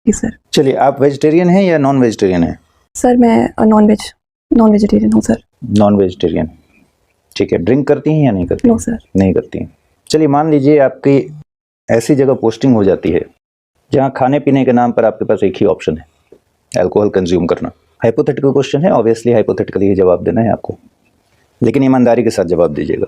जी sir. चलिए, आप vegetarian हैं या नॉन वेजिटेरियन हैं? सर मैं नॉन वेजिटेरियन हूँ सर। नॉन वेजिटेरियन, ठीक है। ड्रिंक करती हैं या नहीं करती? No sir. नहीं करती हैं। चलिए, मान लीजिए आपकी ऐसी जगह पोस्टिंग हो जाती है जहाँ खाने पीने के नाम पर आपके पास एक ही ऑप्शन है, अल्कोहल कंज्यूम करना। हाइपोथेटिकल क्वेश्चन है, ऑब्वियसली हाइपोथेटिकली ही जवाब देना है आपको, लेकिन ईमानदारी के साथ जवाब दीजिएगा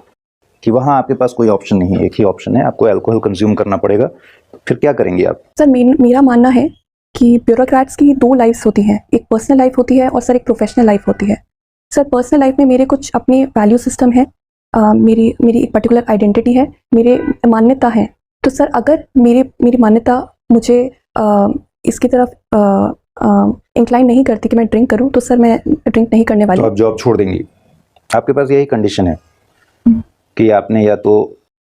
कि वहाँ आपके पास कोई ऑप्शन नहीं है, एक ही ऑप्शन है, आपको अल्कोहल कंज्यूम करना पड़ेगा। तो फिर क्या करेंगे आप? सर मेरा मानना है कि ब्यूरोक्रेट्स की दो लाइफ्स होती हैं, एक पर्सनल लाइफ होती है और सर एक प्रोफेशनल लाइफ होती है। सर पर्सनल लाइफ में मेरे कुछ अपने वैल्यू सिस्टम है, मेरी एक पर्टिकुलर आइडेंटिटी है, मेरे मान्यता है। तो सर अगर मेरी मान्यता मुझे इसकी तरफ इंक्लाइन नहीं करती कि मैं ड्रिंक करूं, तो सर मैं ड्रिंक नहीं करने वाली। तो आप जॉब छोड़ देंगी? आपके पास यही कंडीशन है कि आपने या तो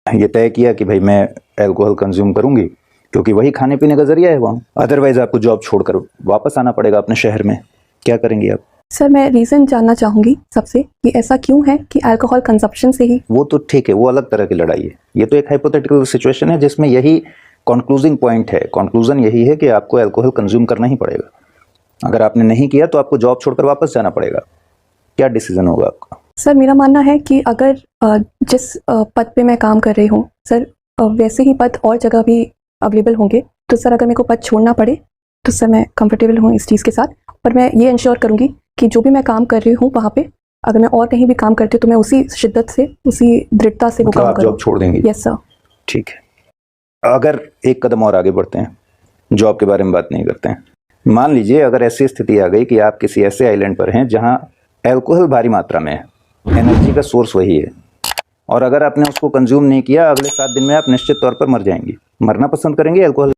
ये तय किया कि भाई मैं अल्कोहल कंज्यूम करूंगी क्योंकि वही खाने पीने का जरिया है वहाँ, अदरवाइज आपको जॉब छोड़कर वापस आना पड़ेगा अपने शहर में। क्या करेंगी आप? सर मैं रीज़न जानना चाहूँगी सबसे कि ऐसा क्यों है कि अल्कोहल कंजप्शन से ही। वो तो ठीक है, वो अलग तरह की लड़ाई है। ये तो एक हाइपोथेटिकल सिचुएशन है जिसमें यही कंक्लूजिंग पॉइंट है। कंक्लूजन यही है कि आपको अल्कोहल कंज्यूम करना ही पड़ेगा। अगर आपने नहीं किया तो आपको जॉब छोड़कर वापस जाना पड़ेगा। क्या डिसीजन होगा आपका? सर मेरा मानना है कि अगर जिस पद पे मैं काम कर रही हूँ सर, वैसे ही पद और जगह भी अवेलेबल होंगे, तो सर अगर मेरे को पद छोड़ना पड़े तो सर मैं कंफर्टेबल हूँ इस चीज़ के साथ। पर मैं ये इंश्योर करूँगी कि जो भी मैं काम कर रही हूँ वहाँ पे, अगर मैं और कहीं भी काम करती हूँ तो मैं उसी शिद्दत से, उसी दृढ़ता से वो मतलब काम आप करूँ। जॉब छोड़ देंगी? Yes sir. ठीक है। अगर एक कदम और आगे बढ़ते हैं, जॉब के बारे में बात नहीं करते हैं। मान लीजिए अगर ऐसी स्थिति आ गई कि आप किसी ऐसे आइलैंड पर हैं जहां अल्कोहल भारी मात्रा में है, एनर्जी का सोर्स वही है, और अगर आपने उसको कंज्यूम नहीं किया, अगले 7 दिन में आप निश्चित तौर पर मर जाएंगी। मरना पसंद करेंगे अल्कोहल